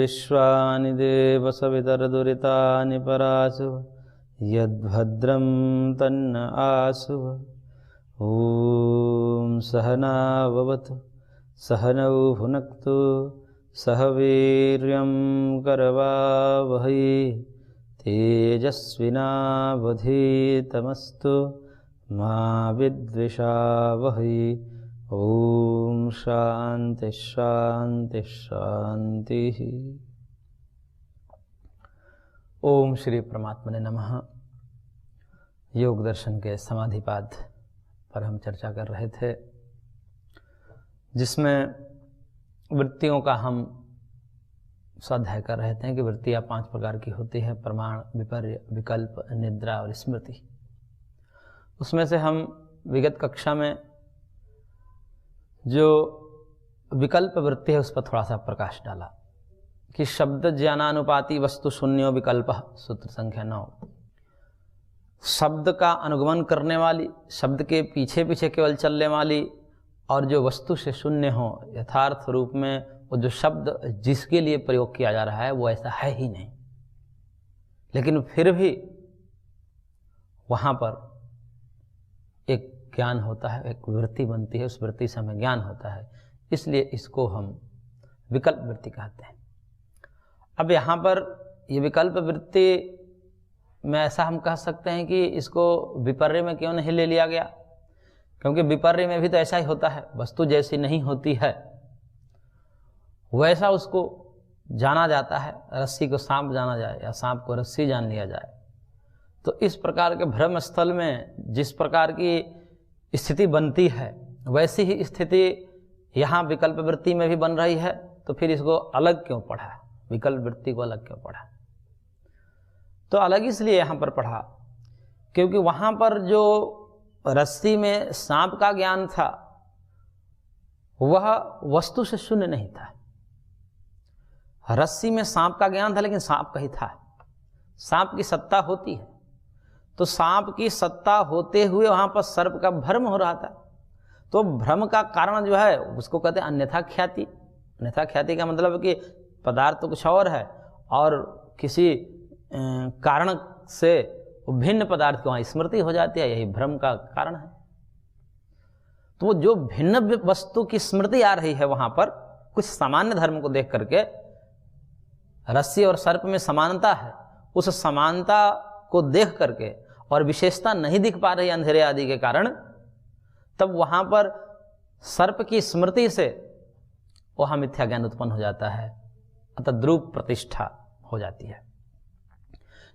विश्वानि देव सवितरदुरितानि परासुव यद्भद्रं तन्न आसुव। ॐ सहना भवतु सहनौ भुनक्तु सह वीर्यं करवावहै तेजस्विनावधीतमस्तु मा विद्विषावहै। ओम शांति शांति शांति। ओम श्री परमात्मने नमः। योग दर्शन के समाधिपाद पर हम चर्चा कर रहे थे, जिसमें वृत्तियों का हम स्वाध्याय कर रहे थे कि वृत्तियाँ 5 प्रकार की होती है: प्रमाण, विपर्य, विकल्प, निद्रा और स्मृति। उसमें से हम विगत कक्षा में जो विकल्प वृत्ति है उस पर थोड़ा सा प्रकाश डाला कि शब्द ज्ञानानुपाति वस्तु शून्यो विकल्प, सूत्र संख्या 9। शब्द का अनुगमन करने वाली, शब्द के पीछे पीछे केवल चलने वाली और जो वस्तु से शून्य हो, यथार्थ रूप में वो जो शब्द जिसके लिए प्रयोग किया जा रहा है वो ऐसा है ही नहीं, लेकिन फिर भी वहाँ पर एक ज्ञान होता है, एक वृत्ति बनती है, उस वृत्ति से हमें ज्ञान होता है, इसलिए इसको हम विकल्प वृत्ति कहते हैं। अब यहाँ पर ये विकल्प वृत्ति में ऐसा हम कह सकते हैं कि इसको विपर्य में क्यों नहीं ले लिया गया, क्योंकि विपर्य में भी तो ऐसा ही होता है, वस्तु जैसी नहीं होती है वैसा उसको जाना जाता है। रस्सी को सांप जाना जाए या सांप को रस्सी जान लिया जाए, तो इस प्रकार के भ्रम स्थल में जिस प्रकार की स्थिति बनती है वैसी ही स्थिति यहाँ विकल्प वृत्ति में भी बन रही है। तो फिर इसको अलग क्यों पढ़ा, विकल्प वृत्ति को अलग क्यों पढ़ा? तो अलग इसलिए यहाँ पर पढ़ा क्योंकि वहाँ पर जो रस्सी में सांप का ज्ञान था वह वस्तु से शून्य नहीं था। रस्सी में सांप का ज्ञान था लेकिन सांप का ही था, सांप की सत्ता होती है, तो सांप की सत्ता होते हुए वहां पर सर्प का भ्रम हो रहा था। तो भ्रम का कारण जो है उसको कहते हैं अन्यथा ख्याति। अन्यथा ख्याति का मतलब है कि पदार्थ तो कुछ और है और किसी कारण से भिन्न पदार्थ की वहां स्मृति हो जाती है, यही भ्रम का कारण है। तो वो जो भिन्न वस्तु की स्मृति आ रही है वहां पर कुछ सामान्य धर्म को देख करके, रस्सी और सर्प में समानता है, उस समानता को देख करके और विशेषता नहीं दिख पा रही अंधेरे आदि के कारण, तब वहां पर सर्प की स्मृति से वहां मिथ्या ज्ञान उत्पन्न हो जाता है, अतः ध्रुव प्रतिष्ठा हो जाती है।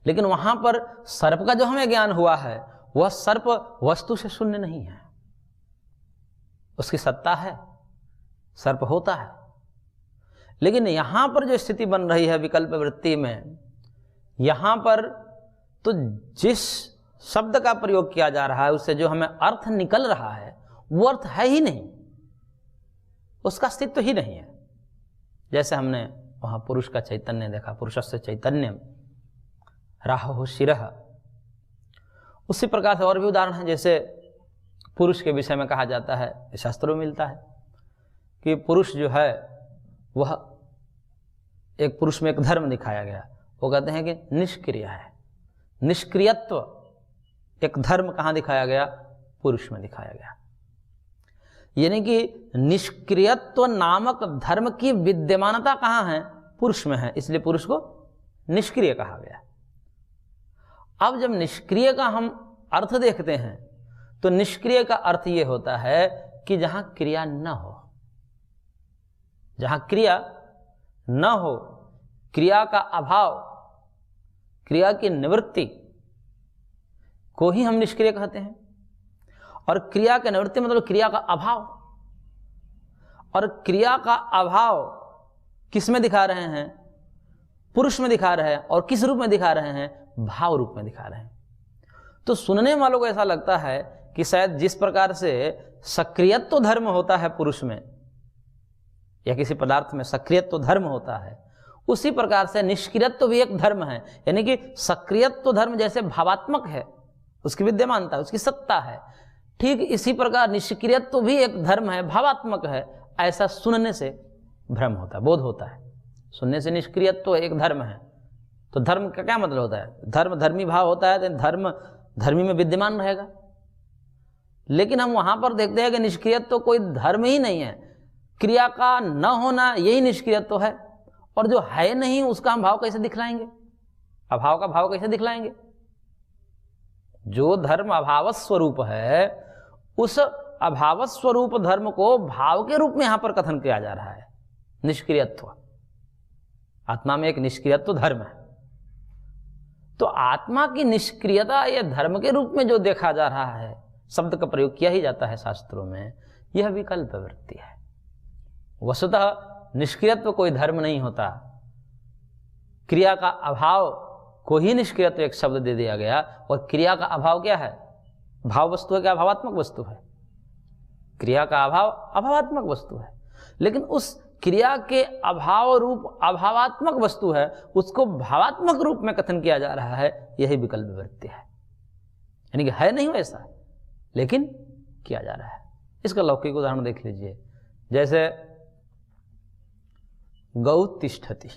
लेकिन वहां पर सर्प का जो हमें ज्ञान हुआ है वह सर्प वस्तु से शून्य नहीं है, उसकी सत्ता है, सर्प होता है। लेकिन यहां पर जो स्थिति बन रही है विकल्प वृत्ति में, यहां पर तो जिस शब्द का प्रयोग किया जा रहा है उससे जो हमें अर्थ निकल रहा है वो अर्थ है ही नहीं, उसका अस्तित्व ही नहीं है। जैसे हमने वहां पुरुष का चैतन्य देखा, पुरुषस्य चैतन्यम राहो शिरः, उसी प्रकार से और भी उदाहरण है। जैसे पुरुष के विषय में कहा जाता है, शास्त्रों में मिलता है कि पुरुष जो है वह एक, पुरुष में एक धर्म दिखाया गया, वो कहते हैं कि निष्क्रिय है। निष्क्रियत्व एक धर्म कहाँ दिखाया गया? पुरुष में दिखाया गया। यानी कि निष्क्रियत्व नामक धर्म की विद्यमानता कहाँ है? पुरुष में है, इसलिए पुरुष को निष्क्रिय कहा गया। अब जब निष्क्रिय का हम अर्थ देखते हैं तो निष्क्रिय का अर्थ यह होता है कि जहां क्रिया न हो, जहां क्रिया न हो, क्रिया का अभाव, क्रिया की निवृत्ति को ही हम निष्क्रिय कहते हैं। और क्रिया की निवृत्ति मतलब क्रिया का अभाव, और क्रिया का अभाव किस में दिखा रहे हैं? पुरुष में दिखा रहे हैं। और किस रूप में दिखा रहे हैं? भाव रूप में दिखा रहे हैं। तो सुनने वालों को ऐसा लगता है कि शायद जिस प्रकार से सक्रियत्व धर्म होता है पुरुष में या किसी पदार्थ में सक्रियत्व धर्म होता है, उसी प्रकार से निष्क्रियत्व भी एक धर्म है। यानी कि सक्रियत्व धर्म जैसे भावात्मक है, उसकी विद्यमानता, उसकी सत्ता है, ठीक इसी प्रकार निष्क्रियत्व भी एक धर्म है, भावात्मक है। ऐसा सुनने से भ्रम होता है, बोध होता है। सुनने से निष्क्रियत्व एक धर्म है। तो धर्म का क्या मतलब होता है? धर्म धर्मी भाव होता है, तो धर्म धर्मी में विद्यमान रहेगा। लेकिन हम वहां पर देखते हैं कि निष्क्रियत्व कोई धर्म ही नहीं है, क्रिया का न होना यही निष्क्रियत्व है। और जो है नहीं उसका हम भाव कैसे दिखलाएंगे? अभाव का भाव कैसे दिखलाएंगे? जो धर्म अभाव स्वरूप है, उस अभाव स्वरूप धर्म को भाव के रूप में यहां पर कथन किया जा रहा है। निष्क्रियत्व, आत्मा में एक निष्क्रियत्व धर्म है। तो आत्मा की निष्क्रियता यह धर्म के रूप में जो देखा जा रहा है, शब्द का प्रयोग किया ही जाता है शास्त्रों में, यह विकल्प वृत्ति है। वस्तुतः निष्क्रियत्व कोई धर्म नहीं होता। क्रिया का अभाव को ही निष्क्रियत्व एक शब्द दे दिया गया। और क्रिया का अभाव क्या है? भाव वस्तु है क्या अभावात्मक वस्तु है? क्रिया का अभाव अभावात्मक वस्तु है। लेकिन उस क्रिया के अभाव रूप अभावात्मक वस्तु है, उसको भावात्मक रूप में कथन किया जा रहा है, यही विकल्प वृत्ति है। यानी कि है नहीं वैसा, लेकिन किया जा रहा है। इसका लौकिक उदाहरण देख लीजिए। जैसे गौ तिष्ठति,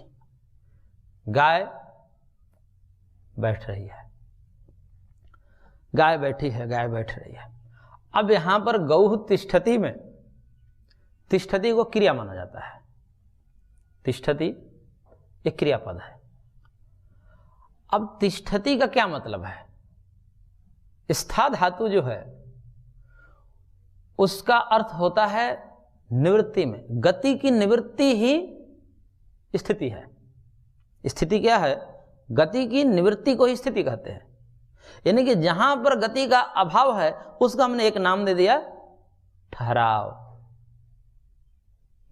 गाय बैठ रही है, गाय बैठी है, गाय बैठ रही है। अब यहां पर गौ तिष्ठति में तिष्ठति को क्रिया माना जाता है। तिष्ठति एक क्रियापद है। अब तिष्ठति का क्या मतलब है? स्था धातु जो है उसका अर्थ होता है निवृत्ति में। गति की निवृत्ति ही स्थिति है। स्थिति क्या है? गति की निवृत्ति को ही स्थिति कहते हैं। यानी कि जहां पर गति का अभाव है उसका हमने एक नाम दे दिया ठहराव।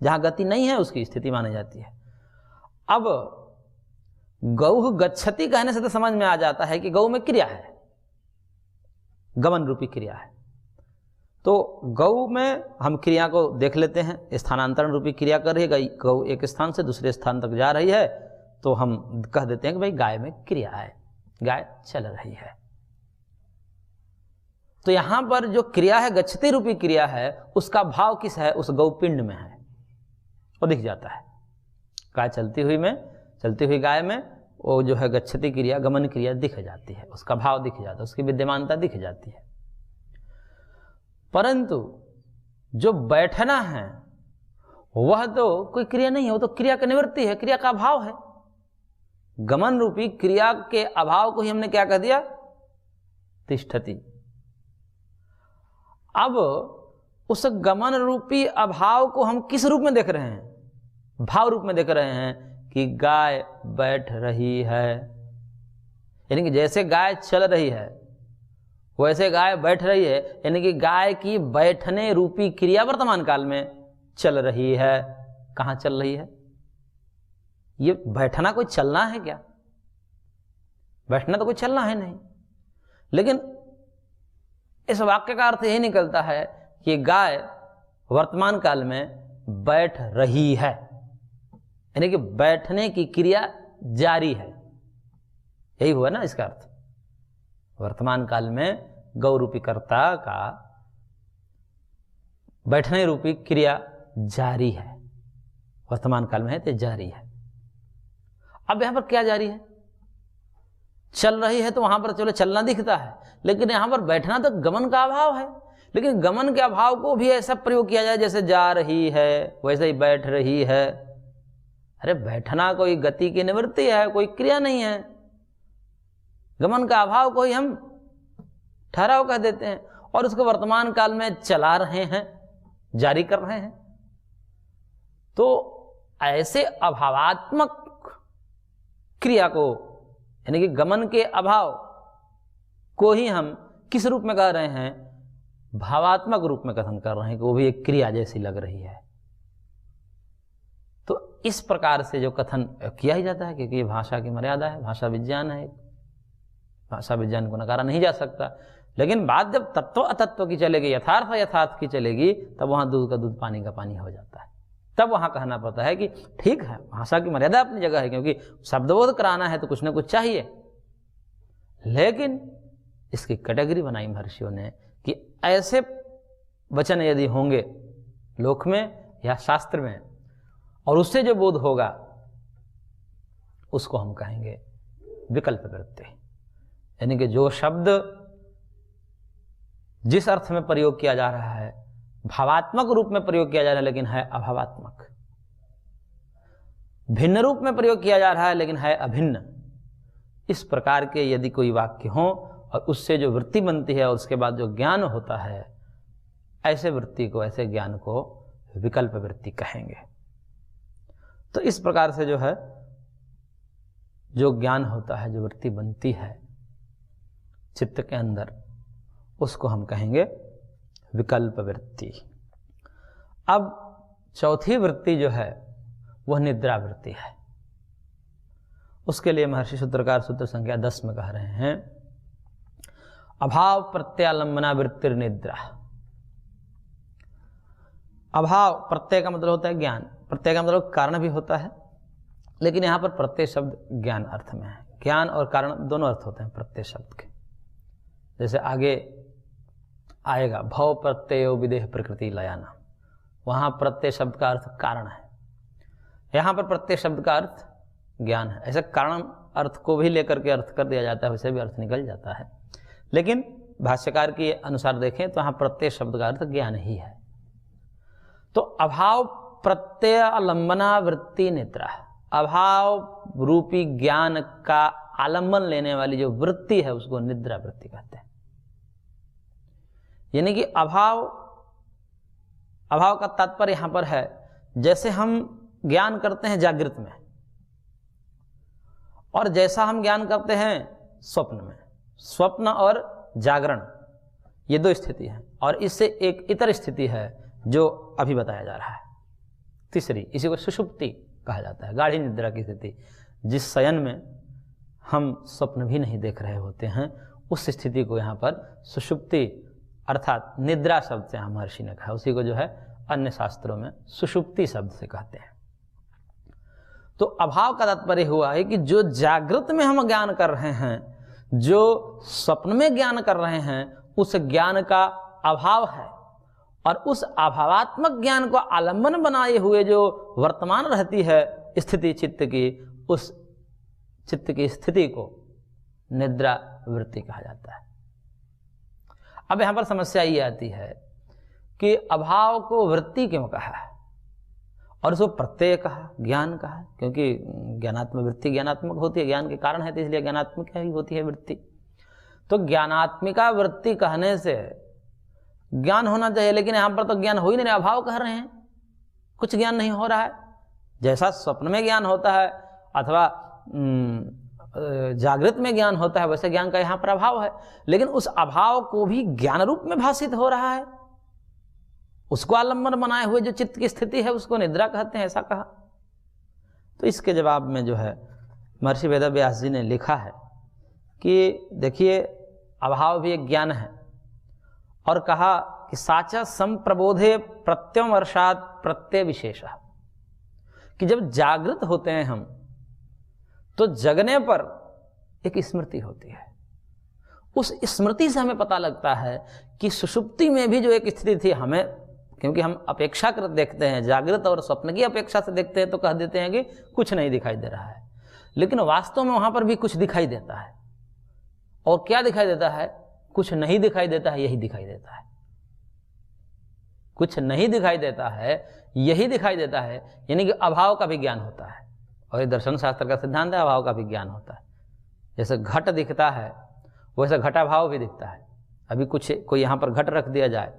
जहां गति नहीं है उसकी स्थिति मानी जाती है। अब गौ गच्छति कहने से तो समझ में आ जाता है कि गौ में क्रिया है, गमन रूपी क्रिया है। तो गौ में हम क्रिया को देख लेते हैं, स्थानांतरण रूपी क्रिया कर रही है। गौ एक स्थान से दूसरे स्थान तक जा रही है, तो हम कह देते हैं कि भाई गाय में क्रिया है, गाय चल रही है। तो यहां पर जो क्रिया है, गच्छति रूपी क्रिया है, उसका भाव किस है? उस गौपिंड में है, वो दिख जाता है। गाय चलती हुई गाय में वो जो है गच्छति क्रिया, गमन क्रिया दिख जाती है, उसका भाव दिख जाता है, उसकी विद्यमानता दिख जाती है। परंतु जो बैठना है वह तो कोई क्रिया नहीं है, वो तो क्रिया की निवृत्ति है, क्रिया का अभाव है। गमन रूपी क्रिया के अभाव को ही हमने क्या कह दिया? तिष्ठति। अब उस गमन रूपी अभाव को हम किस रूप में देख रहे हैं? भाव रूप में देख रहे हैं कि गाय बैठ रही है। यानी कि जैसे गाय चल रही है वैसे गाय बैठ रही है, यानी कि गाय की बैठने रूपी क्रिया वर्तमान काल में चल रही है। कहां चल रही है? ये बैठना कोई चलना है क्या? बैठना तो कोई चलना है नहीं। लेकिन इस वाक्य का अर्थ यही निकलता है कि गाय वर्तमान काल में बैठ रही है, यानी कि बैठने की क्रिया जारी है। यही हुआ ना इसका अर्थ। वर्तमान काल में गौ रूपी कर्ता का बैठने रूपी क्रिया जारी है, वर्तमान काल में है तो जारी है। अब यहां पर क्या जारी है? चल रही है, तो वहां पर चलो चलना दिखता है, लेकिन यहां पर बैठना तो गमन का अभाव है। लेकिन गमन के अभाव को भी ऐसा प्रयोग किया जाए जैसे जा रही है वैसे ही बैठ रही है। अरे बैठना कोई गति की निवृत्ति है, कोई क्रिया नहीं है। गमन का अभाव को ही हम ठहराव कह देते हैं और उसको वर्तमान काल में चला रहे हैं, जारी कर रहे हैं। तो ऐसे अभावात्मक क्रिया को, यानी कि गमन के अभाव को ही हम किस रूप में कह रहे हैं? भावात्मक रूप में कथन कर रहे हैं कि वो भी एक क्रिया जैसी लग रही है। तो इस प्रकार से जो कथन किया ही जाता है, क्योंकि ये भाषा की मर्यादा है, भाषा विज्ञान है, भाषा विज्ञान को नकारा नहीं जा सकता। लेकिन बात जब तत्व अतत्व की चलेगी, यथार्थ यथार्थ की चलेगी, तब वहां दूध का दूध पानी का पानी हो जाता है। तब वहां कहना पड़ता है कि ठीक है, भाषा की मर्यादा अपनी जगह है, क्योंकि शब्दबोध कराना है तो कुछ ना कुछ चाहिए। लेकिन इसकी कैटेगरी बनाई महर्षियों ने कि ऐसे वचन यदि होंगे लोक में या शास्त्र में, और उससे जो बोध होगा उसको हम कहेंगे विकल्प वृत्ति। यानी कि जो शब्द जिस अर्थ में प्रयोग किया जा रहा है, भावात्मक रूप में प्रयोग किया जा रहा है लेकिन है अभावात्मक, भिन्न रूप में प्रयोग किया जा रहा है लेकिन है अभिन्न, इस प्रकार के यदि कोई वाक्य हो और उससे जो वृत्ति बनती है और उसके बाद जो ज्ञान होता है, ऐसे वृत्ति को, ऐसे ज्ञान को विकल्प वृत्ति कहेंगे। तो इस प्रकार से जो है, जो ज्ञान होता है, जो वृत्ति बनती है चित्त के अंदर, उसको हम कहेंगे विकल्प वृत्ति। अब चौथी वृत्ति जो है वह निद्रा वृत्ति है। उसके लिए महर्षि सूत्रकार सूत्र संख्या 10 में कह रहे हैं, अभाव प्रत्यालंबना वृत्तिर निद्रा। अभाव, प्रत्यय का मतलब होता है ज्ञान, प्रत्यय का मतलब कारण भी होता है, लेकिन यहां पर प्रत्यय शब्द ज्ञान अर्थ में है। ज्ञान और कारण दोनों अर्थ होते हैं प्रत्यय शब्द के। जैसे आगे आएगा, भव प्रत्ययो विदेह प्रकृति लयाना, वहां प्रत्यय शब्द का अर्थ कारण है, यहां पर प्रत्यय शब्द का अर्थ ज्ञान है। ऐसे कारण अर्थ को भी लेकर के अर्थ कर दिया जाता है, वैसे भी अर्थ निकल जाता है, लेकिन भाष्यकार के अनुसार देखें तो यहां प्रत्यय शब्द का अर्थ ज्ञान ही है। तो अभाव प्रत्यय आलंबना वृत्ति निद्रा, अभाव रूपी ज्ञान का आलंबन लेने वाली जो वृत्ति है उसको निद्रा वृत्ति कहते हैं। यानी कि अभाव का तात्पर्य यहां पर है, जैसे हम ज्ञान करते हैं जागृत में और जैसा हम ज्ञान करते हैं स्वप्न में। स्वप्न और जागरण ये दो स्थिति है, और इससे एक इतर स्थिति है जो अभी बताया जा रहा है, तीसरी, इसी को सुषुप्ति कहा जाता है, गाढ़ी निद्रा की स्थिति, जिस शयन में हम स्वप्न भी नहीं देख रहे होते हैं, उस स्थिति को यहाँ पर सुषुप्ति अर्थात निद्रा शब्द से महर्षि ने कहा, उसी को जो है अन्य शास्त्रों में सुषुप्ति शब्द से कहते हैं। तो अभाव का तात्पर्य हुआ है कि जो जागृत में हम ज्ञान कर रहे हैं, जो स्वप्न में ज्ञान कर रहे हैं, उस ज्ञान का अभाव है, और उस अभावात्मक ज्ञान को आलंबन बनाए हुए जो वर्तमान रहती है स्थिति चित्त की, उस चित्त की स्थिति को निद्रा वृत्ति कहा जाता है। अब यहां पर समस्या ये आती है कि अभाव को वृत्ति क्यों कहा है और उसको प्रत्यय कहा, ज्ञान कहा, क्योंकि ज्ञानात्मक वृत्ति ज्ञानात्मक होती है, ज्ञान के कारण है, तो इसलिए ज्ञानात्मक ही होती है वृत्ति। तो ज्ञानात्मिका वृत्ति कहने से ज्ञान होना चाहिए, लेकिन यहां पर तो ज्ञान हो ही नहीं, अभाव कह रहे हैं, कुछ ज्ञान नहीं हो रहा है। जैसा स्वप्न में ज्ञान होता है अथवा जागृत में ज्ञान होता है, वैसे ज्ञान का यहां पर अभाव है, लेकिन उस अभाव को भी ज्ञान रूप में भाषित हो रहा है, उसको आलंबन बनाए हुए जो चित्त की स्थिति है उसको निद्रा कहते हैं, ऐसा कहा। तो इसके जवाब में जो है महर्षि वेदव्यास जी ने लिखा है कि देखिए, अभाव भी एक ज्ञान है, और कहा कि साचा संप्रबोधे प्रत्यमर्षात प्रत्यय विशेषः, कि जब जागृत होते हैं हम तो जगने पर एक स्मृति होती है, उस स्मृति से हमें पता लगता है कि सुषुप्ति में भी जो एक स्थिति थी, हमें, क्योंकि हम अपेक्षाकृत देखते हैं, जागृत और स्वप्न की अपेक्षा से देखते हैं, तो कह देते हैं कि कुछ नहीं दिखाई दे रहा है, लेकिन वास्तव में वहां पर भी कुछ दिखाई देता है। और क्या दिखाई देता है? कुछ नहीं दिखाई देता है, यही दिखाई देता है। कुछ नहीं दिखाई देता है, यही दिखाई देता है, यानी कि अभाव का भी ज्ञान होता है, और ये दर्शन शास्त्र का सिद्धांत है, अभाव का भी ज्ञान होता है। जैसे घट दिखता है वैसे घटाभाव भी दिखता है। अभी कुछ कोई यहाँ पर घट रख दिया जाए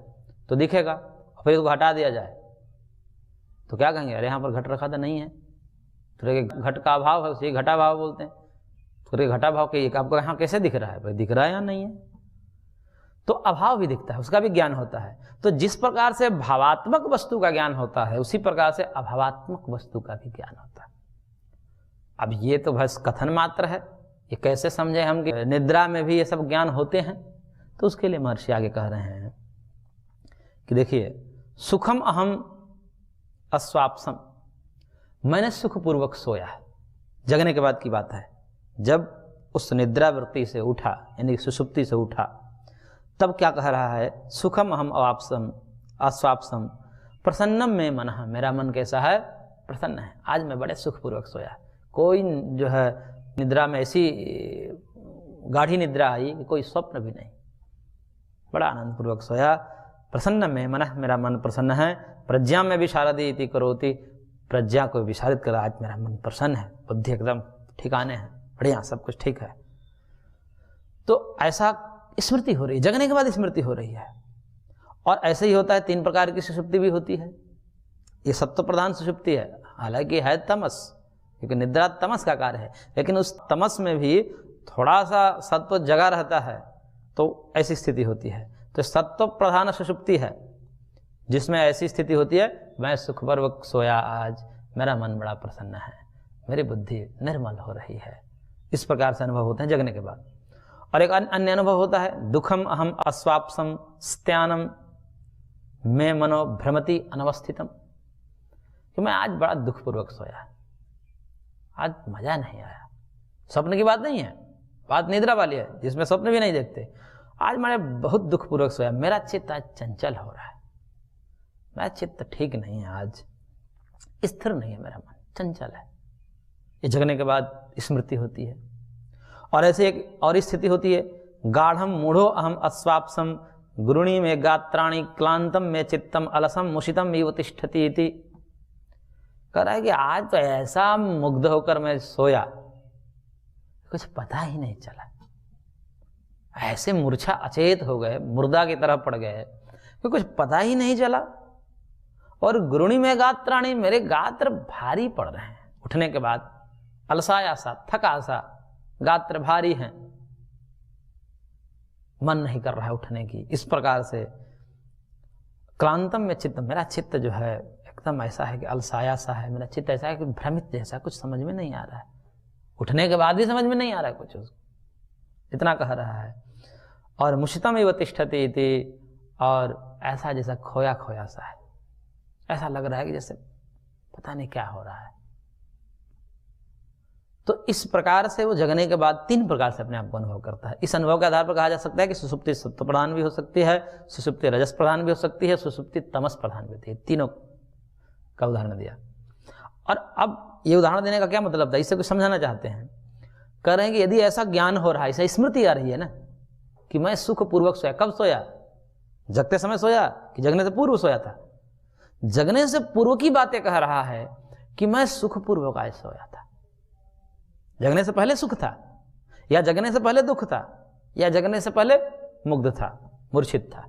तो दिखेगा, फिर इसको हटा दिया जाए तो क्या कहेंगे, अरे यहाँ पर घट रखा था, नहीं है, तो घट का अभाव है, उसे घटाभाव बोलते हैं। तो घटाभाव के आपको यहाँ कैसे दिख रहा है? भाई दिख रहा है या नहीं है? तो अभाव भी दिखता है, उसका भी ज्ञान होता है। तो जिस प्रकार से भावात्मक वस्तु का ज्ञान होता है, उसी प्रकार से अभावात्मक वस्तु का भी ज्ञान होता है। अब ये तो बस कथन मात्र है, ये कैसे समझे हम कि निद्रा में भी ये सब ज्ञान होते हैं? तो उसके लिए महर्षि आगे कह रहे हैं कि देखिए, सुखम अहम अस्वाप्सम, मैंने सुखपूर्वक सोया है। जगने के बाद की बात है, जब उस निद्रा वृत्ति से उठा, यानी सुषुप्ति से उठा, तब क्या कह रहा है? सुखम अहम अवाप्सम अस्वाप्सम प्रसन्नम में मनः, मेरा मन कैसा है? प्रसन्न है। आज मैं बड़े सुखपूर्वक सोया, कोई जो है निद्रा में ऐसी गाढ़ी निद्रा आई कि कोई स्वप्न भी नहीं, बड़ा आनंद पूर्वक सोया। प्रसन्न में मन, मेरा मन प्रसन्न है। प्रज्ञा में भी शारदी इति करोति, प्रज्ञा को विशारित कर, आज मेरा मन प्रसन्न है, बुद्धि एकदम ठिकाने है, बढ़िया, सब कुछ ठीक है। तो ऐसा स्मृति हो रही है, जगने के बाद स्मृति हो रही है। और ऐसे ही होता है, 3 प्रकार की सुषुप्ति भी होती है। ये सत्व प्रधान सुषुप्ति है, हालांकि है तमस, क्योंकि निद्रा तमस का कार्य है, लेकिन उस तमस में भी थोड़ा सा सत्व जगा रहता है, तो ऐसी स्थिति होती है। तो सत्व प्रधान सुषुप्ति है जिसमें ऐसी स्थिति होती है, मैं सुखपूर्वक सोया आज, मेरा मन बड़ा प्रसन्न है, मेरी बुद्धि निर्मल हो रही है। इस प्रकार से अनुभव होते हैं जगने के बाद। और एक अन्य अनुभव होता है, दुखम अहम अस्वाप्सम स्त्यानम में मनो भ्रमति अनवस्थितम, कि मैं आज बड़ा दुखपूर्वक सोया, आज मजा नहीं आया। स्वप्न की बात नहीं है, बात निद्रा वाली है जिसमें स्वप्न भी नहीं देखते। आज मैंने बहुत दुखपूर्वक सोया, मेरा चित्त आज चंचल हो रहा है, मेरा चित्त ठीक नहीं है, आज स्थिर नहीं है, मेरा मन चंचल है। ये जगने के बाद स्मृति होती है। और ऐसे एक और स्थिति होती है, गाढ़म मूढ़ो अहम अस्वाप्सम गुरुणी में गात्राणी क्लांतम में चित्तम अलसम मुषितम इव तिष्ठति इति। कह रहा है कि आज तो ऐसा मुग्ध होकर मैं सोया, कुछ पता ही नहीं चला, ऐसे मूर्छा अचेत हो गए, मुर्दा की तरह पड़ गए कि कुछ पता ही नहीं चला। और गुरुणी में गात्राणी, मेरे गात्र भारी पड़ रहे हैं उठने के बाद, अलसाया सा, थका सा, गात्र भारी हैं, मन नहीं कर रहा है उठने की। इस प्रकार से क्लांतम में चित्त, मेरा चित्त जो है एकदम ऐसा है कि अलसाया सा है, मेरा चित्त ऐसा है कि भ्रमित जैसा, कुछ समझ में नहीं आ रहा है, उठने के बाद भी समझ में नहीं आ रहा है कुछ, उसको इतना कह रहा है। और मुषितम इव तिष्ठति इति, और ऐसा जैसा खोया खोया सा है, ऐसा लग रहा है कि जैसे पता नहीं क्या हो रहा है। तो इस प्रकार से वो जगने के बाद 3 प्रकार से अपने आप को अनुभव करता है। इस अनुभव के आधार पर कहा जा सकता है कि सुषुप्ति सत्व प्रधान भी हो सकती है, सुषुप्ति रजस प्रधान भी हो सकती है, सुषुप्ति तमस प्रधान भी होती है। तीनों का उदाहरण दिया। और अब ये उदाहरण देने का क्या मतलब था, इससे कुछ समझाना चाहते हैं। कह रहे हैं कि यदि ऐसा ज्ञान हो रहा है, ऐसा स्मृति आ रही है ना कि मैं सुखपूर्वक सोया, कब सोया, जगते समय सोया कि जगने से पूर्व सोया था? जगने से पूर्व की बातें कह रहा है कि मैं सुखपूर्वक आज सोया था। जगने से पहले सुख था, या जगने से पहले दुख था, या जगने से पहले मुग्ध था, मूर्छित था।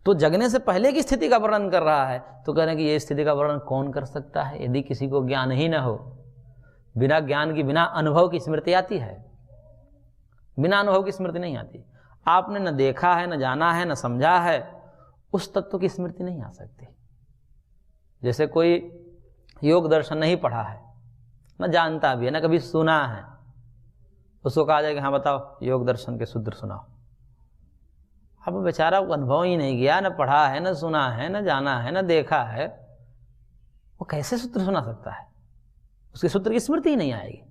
तो जगने से पहले की स्थिति का वर्णन कर रहा है। तो कह रहे हैं कि यह स्थिति का वर्णन कौन कर सकता है यदि किसी को ज्ञान ही ना हो। बिना ज्ञान की, बिना अनुभव की स्मृति आती है, बिना अनुभव की स्मृति नहीं आती। आपने न देखा है, न जाना है, न समझा है, उस तत्व की स्मृति नहीं आ सकती। जैसे कोई योग दर्शन नहीं पढ़ा है, न जानता भी है, न कभी सुना है, उसको कहा जाए कि हाँ बताओ योग दर्शन के सूत्र सुनाओ। अब बेचारा को अनुभव ही नहीं किया, न पढ़ा है, न सुना है, न जाना है, न देखा है, वो कैसे सूत्र सुना सकता है? उसके सूत्र की स्मृति ही नहीं आएगी,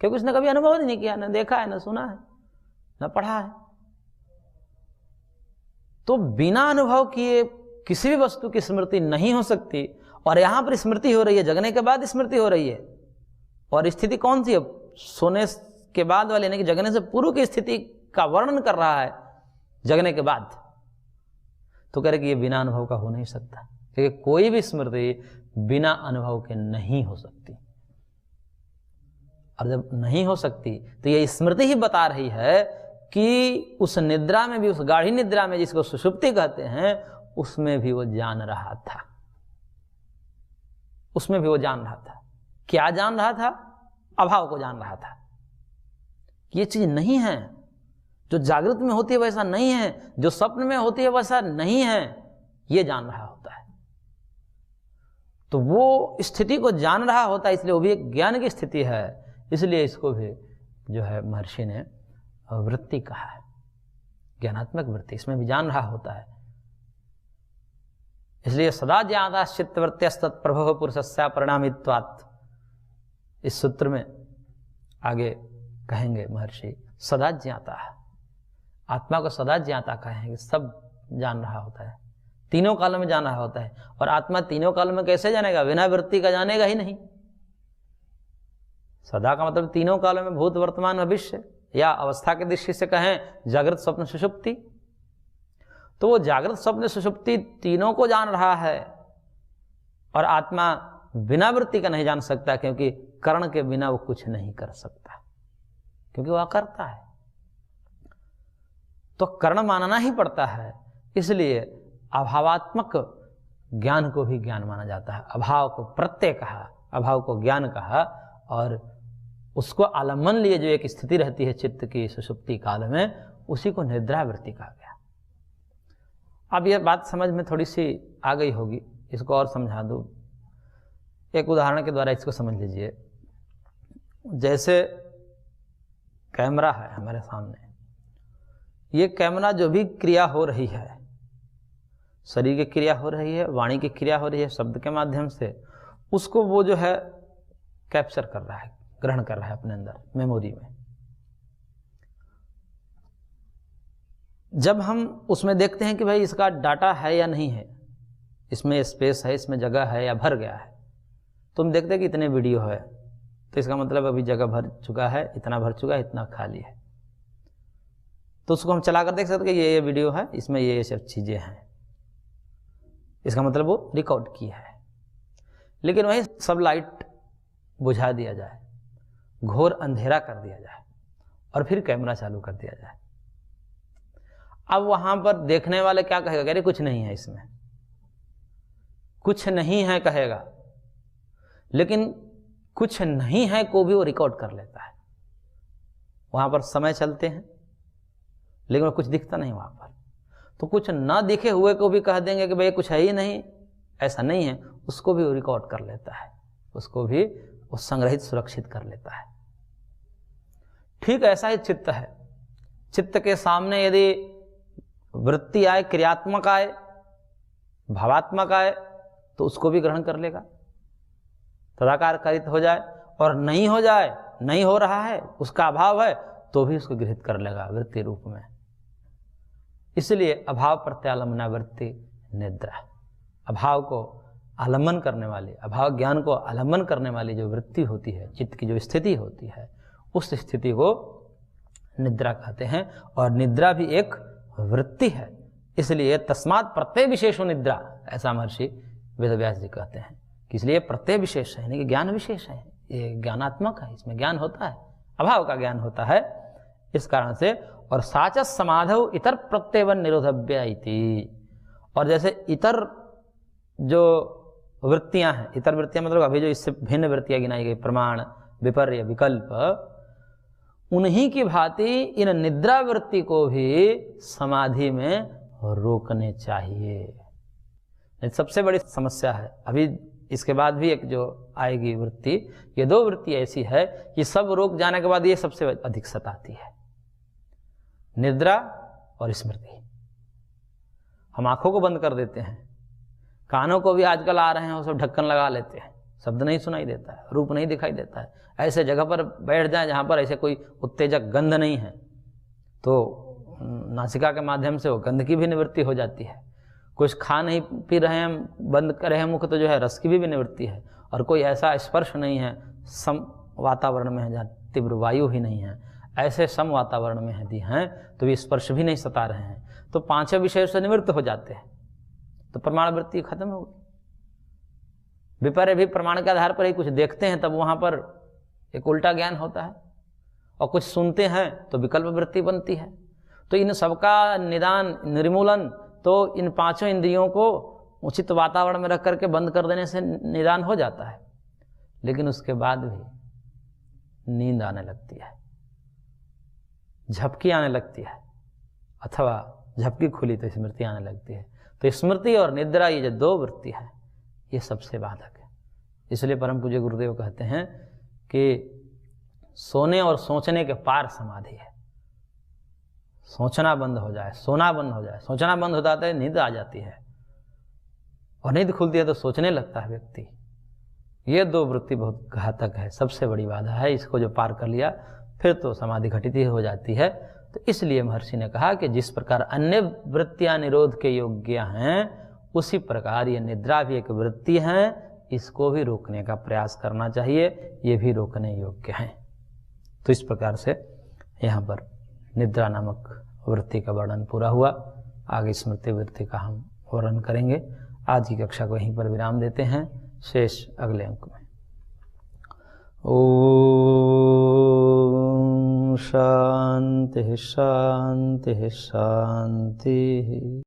क्योंकि उसने कभी अनुभव नहीं किया, न देखा है, न सुना है, न पढ़ा है। तो बिना अनुभव किए किसी भी वस्तु की स्मृति नहीं हो सकती। और यहां पर स्मृति हो रही है, जगने के बाद स्मृति हो रही है। और स्थिति कौन सी है? सोने के बाद वाले, यानी कि जगने से पूर्व की स्थिति का वर्णन कर रहा है जगने के बाद। तो कह रहे कि ये बिना अनुभव का हो नहीं सकता, क्योंकि कोई भी स्मृति बिना अनुभव के नहीं हो सकती। और जब नहीं हो सकती तो ये स्मृति ही बता रही है कि उस निद्रा में भी, उस गाढ़ी निद्रा में जिसको सुषुप्ति कहते हैं, उसमें भी वो जान रहा था। उसमें भी वो जान रहा था। क्या जान रहा था? अभाव को जान रहा था। ये चीज नहीं है, जो जागृत में होती है वैसा नहीं है, जो स्वप्न में होती है वैसा नहीं है, ये जान रहा होता है। तो वो स्थिति को जान रहा होता है, इसलिए वो भी एक ज्ञान की स्थिति है। इसलिए इसको भी जो है महर्षि ने वृत्ति कहा है, ज्ञानात्मक वृत्ति। इसमें भी जान रहा होता है। इसलिए सदा ज्ञाता चित्तवृत्त्यस्तत् प्रभो पुरुषस्य परिणामित्वात्, इस सूत्र में आगे कहेंगे महर्षि, सदा ज्ञाता है, आत्मा को सदा ज्ञाता कहेंगे। सब जान रहा होता है, तीनों कालों में जान रहा होता है। और आत्मा तीनों कालों में कैसे जानेगा? बिना वृत्ति का जानेगा ही नहीं। सदा का मतलब तीनों कालों में, भूत वर्तमान भविष्य, या अवस्था की दृष्टि से कहें जागृत स्वप्न सुषुप्ति। तो वो जागृत स्वप्न सुषुप्ति तीनों को जान रहा है, और आत्मा बिना वृत्ति का नहीं जान सकता, क्योंकि कर्ण के बिना वो कुछ नहीं कर सकता, क्योंकि वह करता है। तो कर्ण मानना ही पड़ता है, इसलिए अभावात्मक ज्ञान को भी ज्ञान माना जाता है। अभाव को प्रत्यय कहा, अभाव को ज्ञान कहा, और उसको आलम्बन लिए जो एक स्थिति रहती है चित्त की सुषुप्ति काल में, उसी को निद्रावृत्ति कहा गया। अब यह बात समझ में थोड़ी सी आ गई होगी, इसको और समझा दूं। एक उदाहरण के द्वारा इसको समझ लीजिए। जैसे कैमरा है हमारे सामने, ये कैमरा जो भी क्रिया हो रही है, शरीर की क्रिया हो रही है, वाणी की क्रिया हो रही है, शब्द के माध्यम से, उसको वो जो है कैप्चर कर रहा है, ग्रहण कर रहा है अपने अंदर मेमोरी में। जब हम उसमें देखते हैं कि भाई इसका डाटा है या नहीं है, इसमें स्पेस है, इसमें जगह है या भर गया है, तो हम देखते हैं कि इतने वीडियो है, तो इसका मतलब अभी जगह भर चुका है, इतना भर चुका है, इतना खाली है। तो उसको हम चला कर देख सकते हैं कि ये वीडियो है, इसमें ये सब चीज़ें हैं, इसका मतलब वो रिकॉर्ड की है। लेकिन वही सब लाइट बुझा दिया जाए, घोर अंधेरा कर दिया जाए, और फिर कैमरा चालू कर दिया जाए। अब वहां पर देखने वाले क्या कहेगा? कह रहे कुछ नहीं है इसमें, कुछ नहीं है कहेगा, लेकिन कुछ नहीं है को भी वो रिकॉर्ड कर लेता है। वहां पर समय चलते हैं, लेकिन कुछ दिखता नहीं वहां पर। तो कुछ ना दिखे हुए को भी कह देंगे कि भाई कुछ है ही नहीं, ऐसा नहीं है, उसको भी वो रिकॉर्ड कर लेता है, उसको भी वो संग्रहित सुरक्षित कर लेता है। ठीक ऐसा ही चित्त है। चित्त के सामने यदि वृत्ति आए, क्रियात्मक आए, भावात्मक आए, तो उसको भी ग्रहण कर लेगा, तदाकार कारित हो जाए, और नहीं हो जाए, नहीं हो रहा है, उसका अभाव है, तो भी उसको गृहीत कर लेगा वृत्ति रूप में। इसलिए अभाव प्रत्यालंबना वृत्ति निद्रा, अभाव को आलम्बन करने वाली, अभाव ज्ञान को आलम्बन करने वाली जो वृत्ति होती है, चित्त की जो स्थिति होती है, उस स्थिति को निद्रा कहते हैं। और निद्रा भी एक वृत्ति है, इसलिए तस्मात् प्रत्यय विशेषो निद्रा, ऐसा महर्षि वेदव्यास जी कहते हैं। इसलिए प्रत्यय विशेष है, यानी कि ज्ञान विशेष है, ये ज्ञानात्मक है, इसमें ज्ञान होता है, अभाव का ज्ञान होता है, इस कारण से। और साचस समाधौ इतर प्रत्ययवन निरोधव्य इति, और जैसे इतर जो वृत्तियां हैं, इतर वृत्तियां मतलब अभी जो इससे भिन्न वृत्तियां गिनाई गई, प्रमाण, विपर्य, विकल्प, उन्हीं की भांति इन निद्रा वृत्ति को भी समाधि में रोकने चाहिए। सबसे बड़ी समस्या है अभी, इसके बाद भी एक जो आएगी वृत्ति, ये दो वृत्ति ऐसी है कि सब रोक जाने के बाद ये सबसे अधिक सताती है, निद्रा और स्मृति। हम आंखों को बंद कर देते हैं, कानों को भी आजकल आ रहे हैं वो सब ढक्कन लगा लेते हैं, शब्द नहीं सुनाई देता है, रूप नहीं दिखाई देता है। ऐसे जगह पर बैठ जाएं जहाँ पर ऐसे कोई उत्तेजक गंध नहीं है, तो नासिका के माध्यम से वो गंध की भी निवृत्ति हो जाती है। कुछ खा नहीं पी रहे हैं, बंद करे हैं मुख, तो जो है रस की भी निवृत्ति है। और कोई ऐसा स्पर्श नहीं है, सम वातावरण में है जहाँ तीव्र वायु ही नहीं है, ऐसे सम वातावरण में यदि हैं तो ये स्पर्श भी नहीं सता रहे हैं, तो पांचों विषय से निवृत्त हो जाते हैं, तो प्रमाण वृत्ति खत्म हो गई। विपर्य भी प्रमाण के आधार पर ही कुछ देखते हैं, तब वहां पर एक उल्टा ज्ञान होता है, और कुछ सुनते हैं तो विकल्प वृत्ति बनती है। तो इन सबका निदान, निर्मूलन तो इन पांचों इंद्रियों को उचित वातावरण में रख करके बंद कर देने से निदान हो जाता है। लेकिन उसके बाद भी नींद आने लगती है, झपकी आने लगती है, अथवा झपकी खुली तो स्मृति आने लगती है। तो स्मृति और निद्रा, ये जो दो वृत्ति है, ये सबसे बाधक है। इसलिए परम पूज्य गुरुदेव कहते हैं कि सोने और सोचने के पार समाधि है। सोचना बंद हो जाए, सोना बंद हो जाए, सोचना बंद हो जाता है, नींद आ जाती है, और नींद खुलती है तो सोचने लगता है व्यक्ति। ये दो वृत्ति बहुत घातक है, सबसे बड़ी बाधा है। इसको जो पार कर लिया फिर तो समाधि घटित ही हो जाती है। तो इसलिए महर्षि ने कहा कि जिस प्रकार अन्य वृत्तियां निरोध के योग्य हैं, उसी प्रकार ये निद्रा भी एक वृत्ति है इसको भी रोकने का प्रयास करना चाहिए, ये भी रोकने योग्य हैं। तो इस प्रकार से यहाँ पर निद्रा नामक वृत्ति का वर्णन पूरा हुआ। आगे स्मृति वृत्ति का हम वर्णन करेंगे। आज की कक्षा को यहीं पर विराम देते हैं, शेष अगले अंक में। ओम शांति शांति शांति।